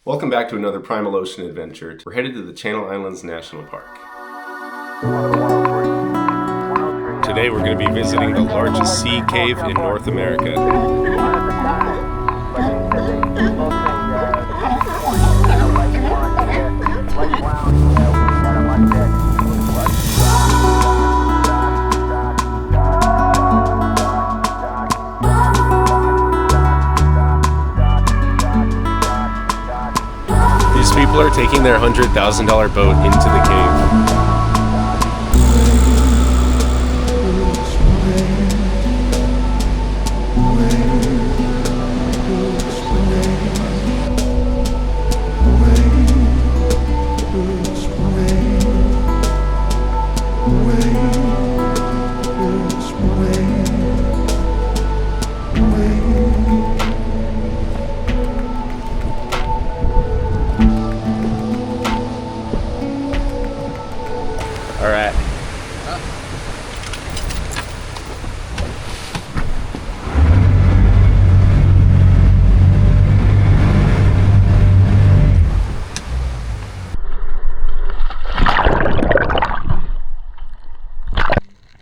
Welcome back to another Primal Ocean adventure. We're headed to the Channel Islands National Park. Today we're going to be visiting the largest sea cave in North America. These people are taking their $100,000 boat into the cave. All right.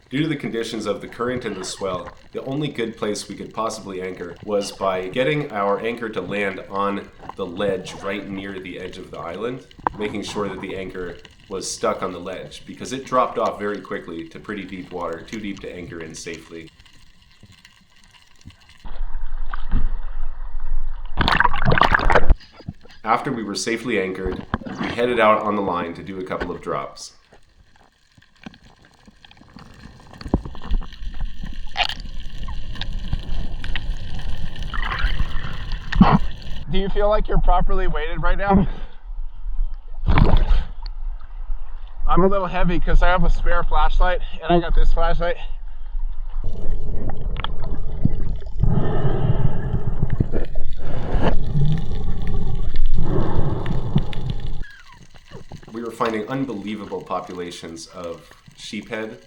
Due to the conditions of the current and the swell, the only good place we could possibly anchor was by getting our anchor to land on the ledge right near the edge of the island, making sure that the anchor was stuck on the ledge because it dropped off very quickly to pretty deep water, too deep to anchor in safely. After we were safely anchored, we headed out on the line to do a couple of drops. Do you feel like you're properly weighted right now? I'm a little heavy because I have a spare flashlight and I got this flashlight. We were finding unbelievable populations of sheephead,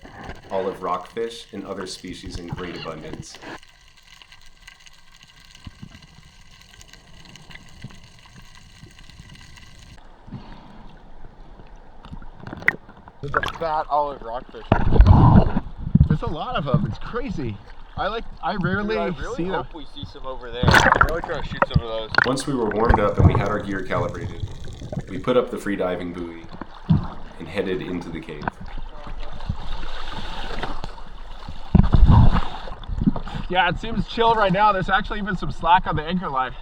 olive rockfish, and other species in great abundance. There's a fat olive rockfish. There's a lot of them. It's crazy. I rarely see them. I hope we see some over there. I'm really trying to shoot some of those. Once we were warmed up and we had our gear calibrated, we put up the free diving buoy and headed into the cave. Yeah, it seems chill right now. There's actually even some slack on the anchor line.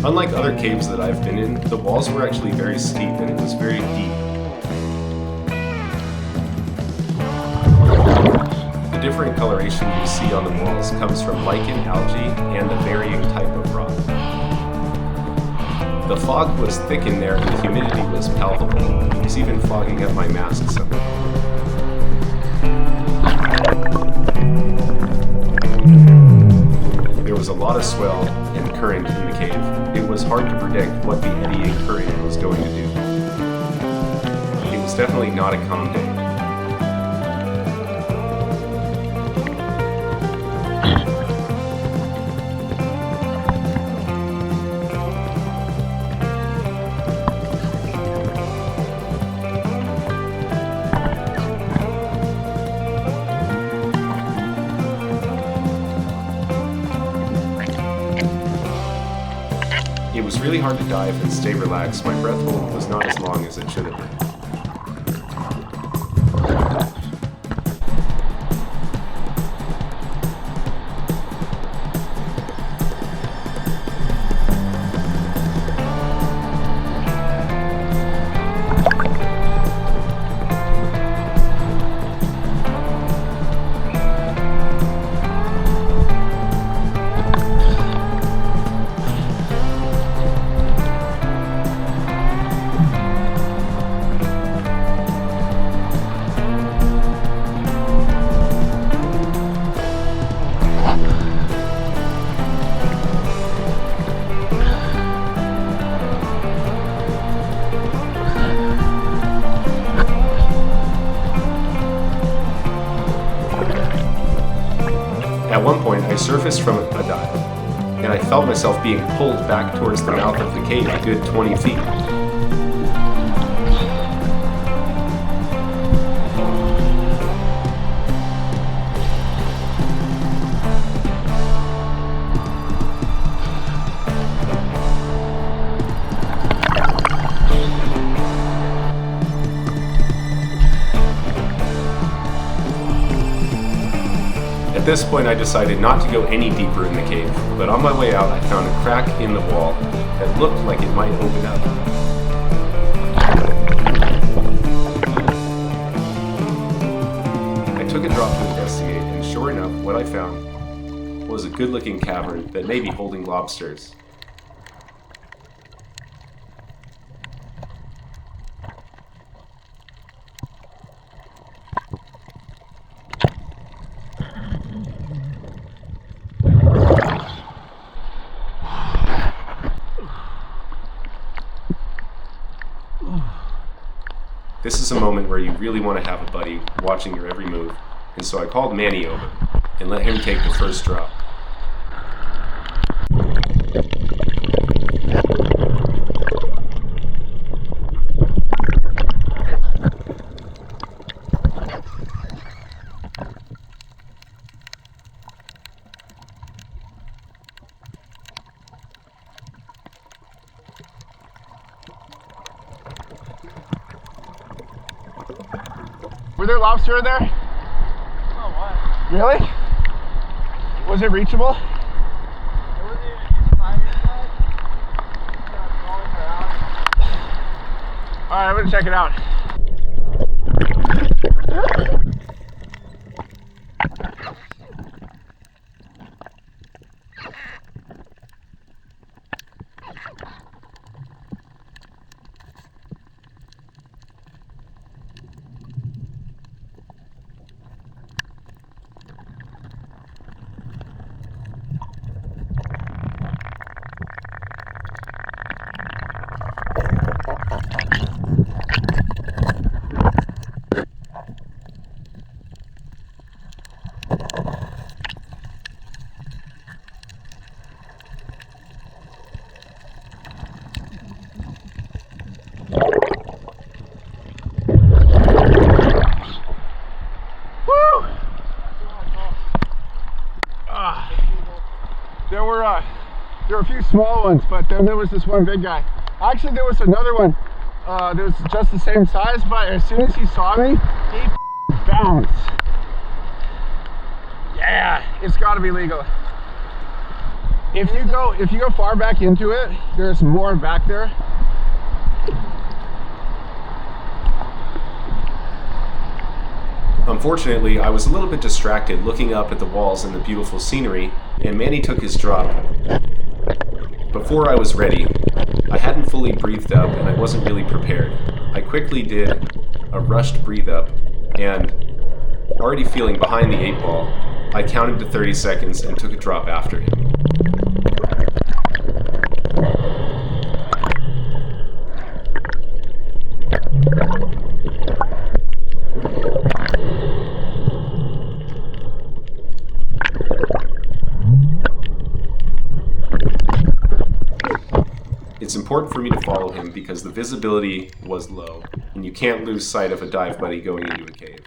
Unlike other caves that I've been in, the walls were actually very steep and it was very deep. The different coloration you see on the walls comes from lichen, algae, and a varying type of rock. The fog was thick in there and the humidity was palpable. It was even fogging up my mask somewhat. There was a lot of swell and current in the cave. It was hard to predict what the eddying current was going to do. It was definitely not a calm day. It was really hard to dive and stay relaxed. My breath hold was not as long as it should have been. I surfaced from a dive, and I felt myself being pulled back towards the mouth of the cave a good 20 feet. At this point, I decided not to go any deeper in the cave, but on my way out, I found a crack in the wall that looked like it might open up. I took a drop to investigate, and sure enough, what I found was a good-looking cavern that may be holding lobsters. This is a moment where you really want to have a buddy watching your every move, and so I called Manny over and let him take the first drop. Were there lobster in there? Oh, what? Really? Was it reachable? It wasn't even fire yet. Going around. Alright, I'm gonna check it out. There were a few small ones, but then there was this one big guy. Actually, there was another one that was just the same size, but as soon as he saw me, he bounced. Yeah, it's got to be legal. If you go far back into it, there's more back there. Unfortunately, I was a little bit distracted looking up at the walls and the beautiful scenery, and Manny took his drop. Before I was ready, I hadn't fully breathed up and I wasn't really prepared. I quickly did a rushed breathe up, and already feeling behind the 8 ball, I counted to 30 seconds and took a drop after him. It's important for me to follow him because the visibility was low, and you can't lose sight of a dive buddy going into a cave.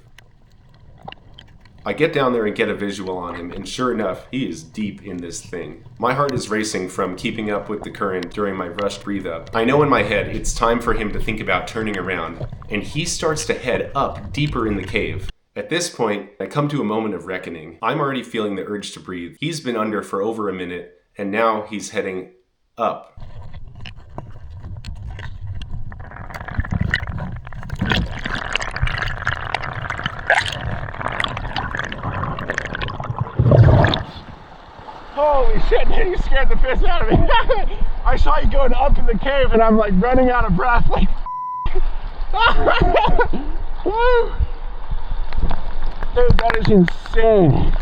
I get down there and get a visual on him, and sure enough, he is deep in this thing. My heart is racing from keeping up with the current during my rushed breathe up. I know in my head it's time for him to think about turning around, and he starts to head up deeper in the cave. At this point, I come to a moment of reckoning. I'm already feeling the urge to breathe. He's been under for over a minute, and now he's heading up. Holy shit, man, you scared the piss out of me. I saw you going up in the cave and I'm like running out of breath, like woo. Dude, that is insane.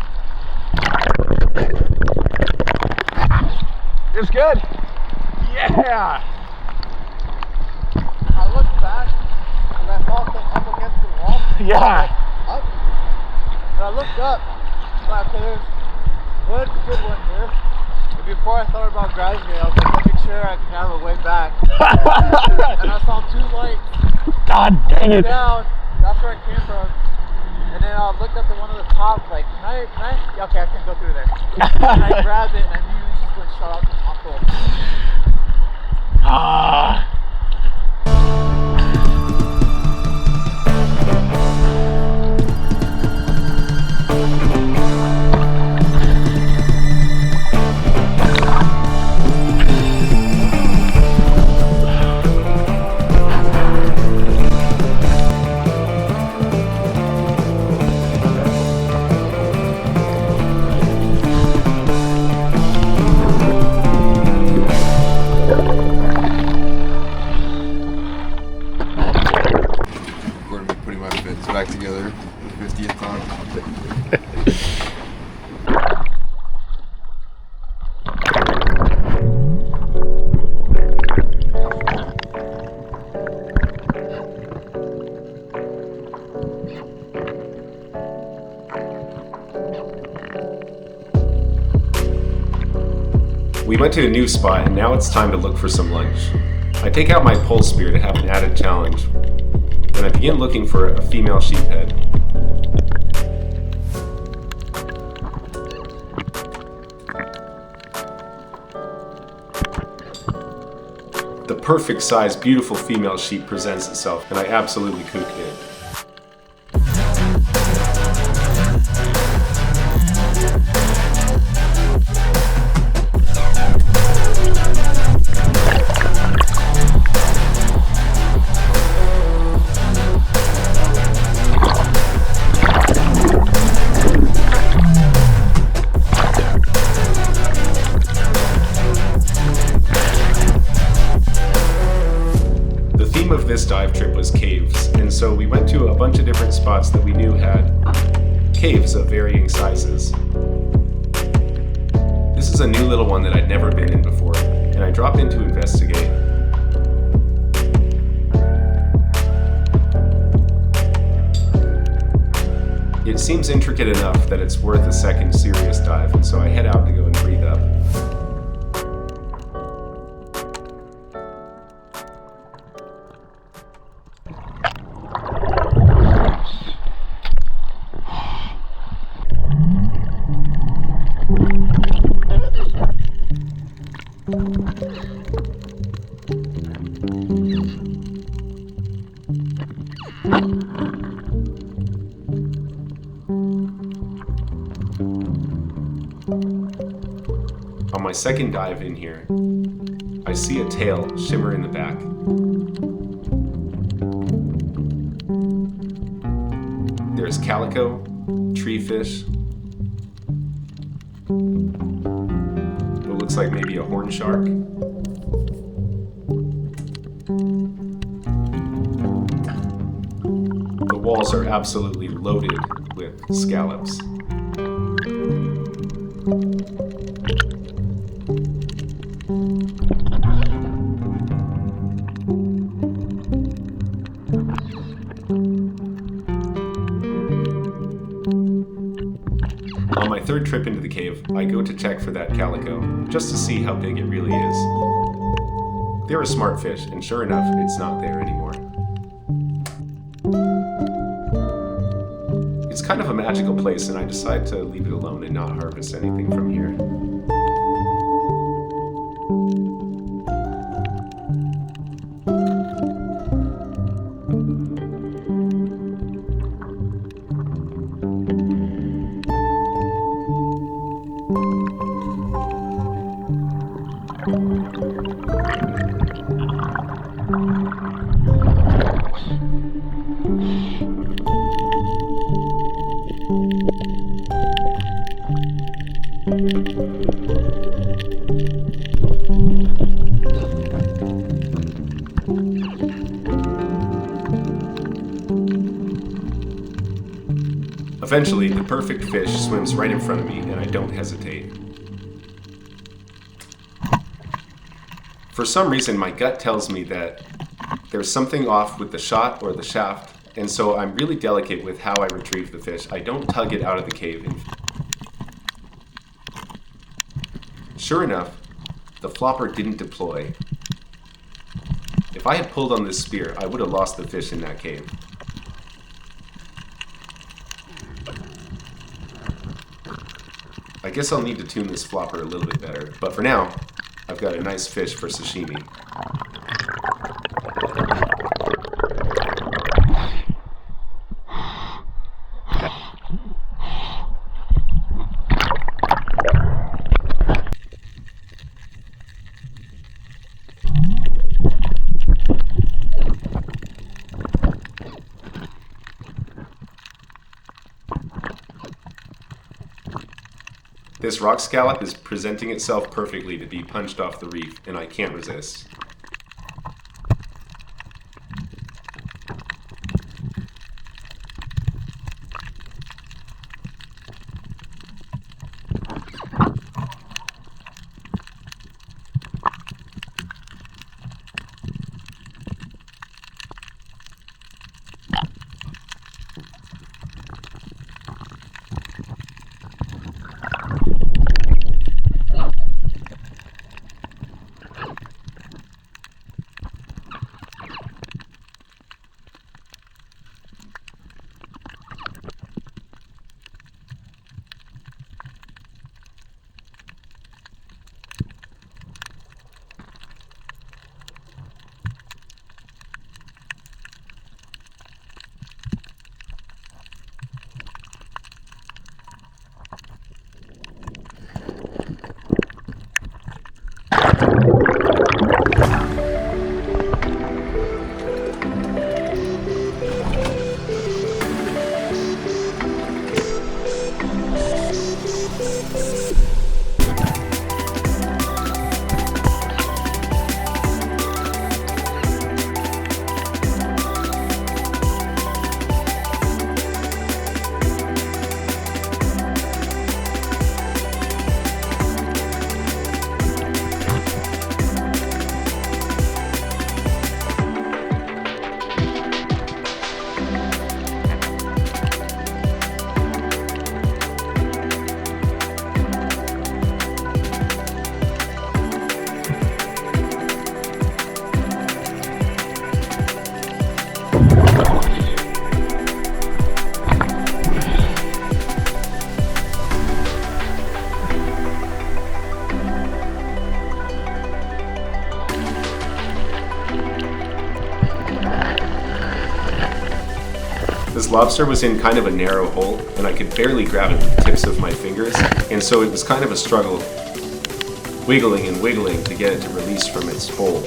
It's good. Yeah. I looked back and I felt up against the wall. Yeah. Up. And I looked up. But there's Good one here. But before I thought about grabbing it, I was like, make sure I can have a way back. And I saw 2 lights. God dang it. Down. That's where I came from. And then I looked up to one of the tops, like, can I? Yeah, okay, I can go through there. And I grabbed it, and I knew it was just going to shut out the top hole. Ah. Back together the 50th time. We went to a new spot and now it's time to look for some lunch. I take out my pole spear to have an added challenge, and I begin looking for a female sheephead. The perfect sized, beautiful female sheep presents itself, and I absolutely cooked it. Of this dive trip was caves, and so we went to a bunch of different spots that we knew had caves of varying sizes. This is a new little one that I'd never been in before, and I dropped in to investigate. It seems intricate enough that it's worth a second serious dive, and so I head out to go and breathe up. On my second dive in here, I see a tail shimmer in the back. There's calico, tree fish, what looks like maybe a horn shark. The walls are absolutely loaded with scallops. On my third trip into the cave, I go to check for that calico, just to see how big it really is. They're a smart fish, and sure enough, it's not there anymore. It's kind of a magical place, and I decide to leave it alone and not harvest anything from here. Eventually, the perfect fish swims right in front of me, and I don't hesitate. For some reason, my gut tells me that there's something off with the shot or the shaft, and so I'm really delicate with how I retrieve the fish. I don't tug it out of the cave. Sure enough, the flopper didn't deploy. If I had pulled on this spear, I would have lost the fish in that cave. I guess I'll need to tune this flopper a little bit better, but for now, I've got a nice fish for sashimi. This rock scallop is presenting itself perfectly to be punched off the reef, and I can't resist. This lobster was in kind of a narrow hole, and I could barely grab it with the tips of my fingers, and so it was kind of a struggle, wiggling and wiggling to get it to release from its hole.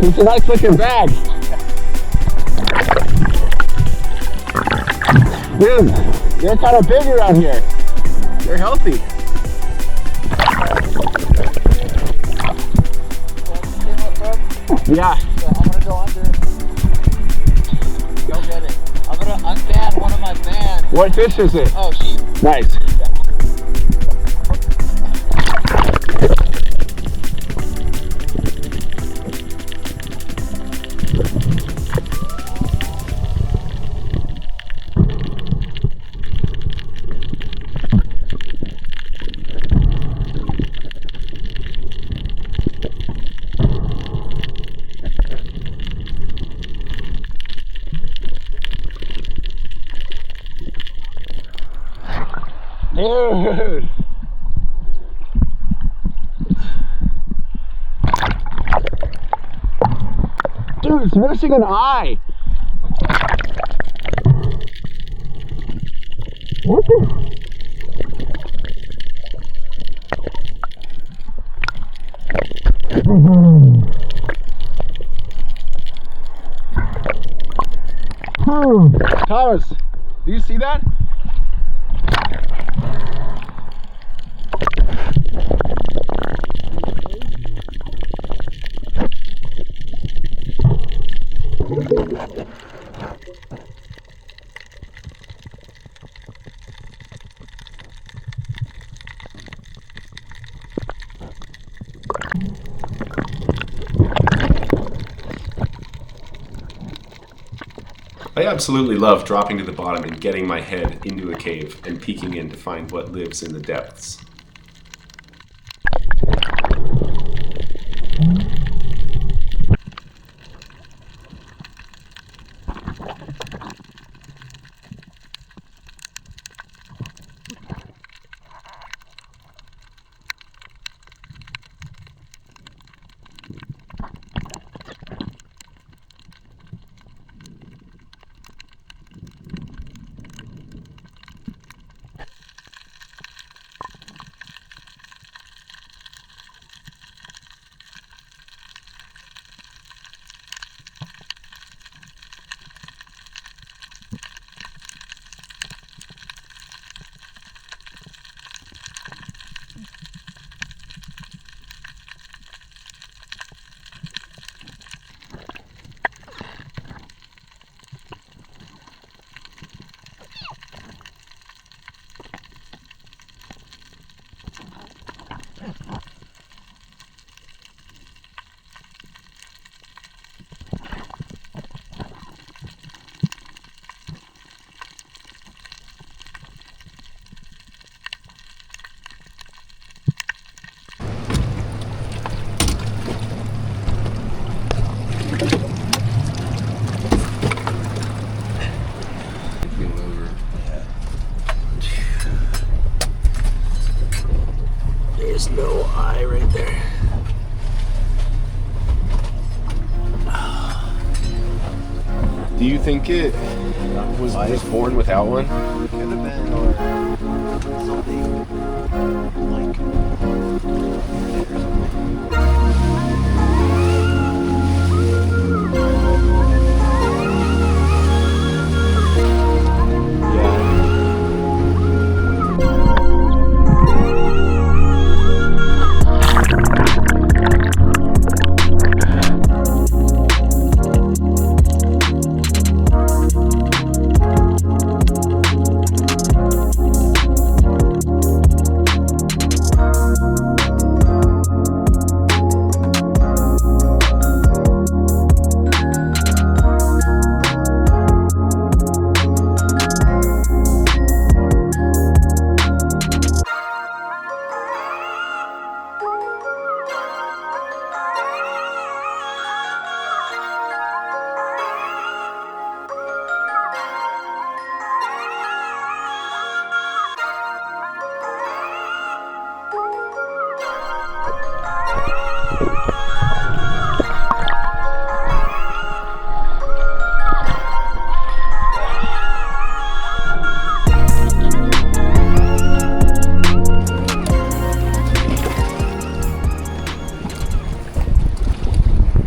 It's a nice looking bag. Dude, they're kind of big around here. They're healthy. Yeah. So I'm gonna go under. Go get it. I'm gonna unban one of my bands. What fish is it? Oh, sheep. Nice. Dude. Dude, it's missing an eye. What the? Thomas, do you see that? I absolutely love dropping to the bottom and getting my head into a cave and peeking in to find what lives in the depths. There's no eye right there. Do you think it was born without one? Could have been, or something like or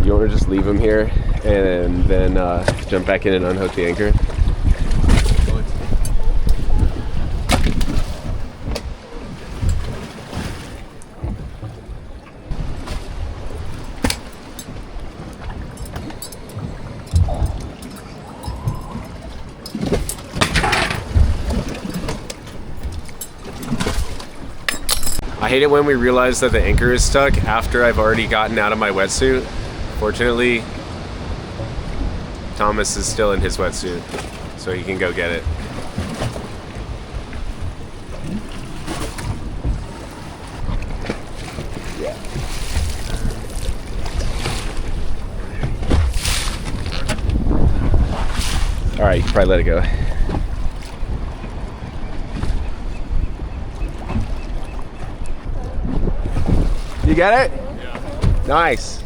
You want to just leave him here and then jump back in and unhook the anchor? I hate it when we realize that the anchor is stuck after I've already gotten out of my wetsuit. Fortunately, Thomas is still in his wetsuit, so he can go get it. All right, you can probably let it go. You got it? Yeah. Nice.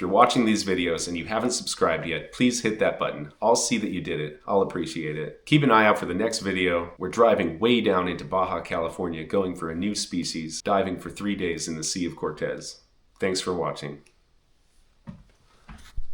you're watching these videos and you haven't subscribed yet, please hit that button. I'll see that you did it. I'll appreciate it. Keep an eye out for the next video. We're driving way down into Baja California, going for a new species, diving for 3 days in the Sea of Cortez. Thanks for watching.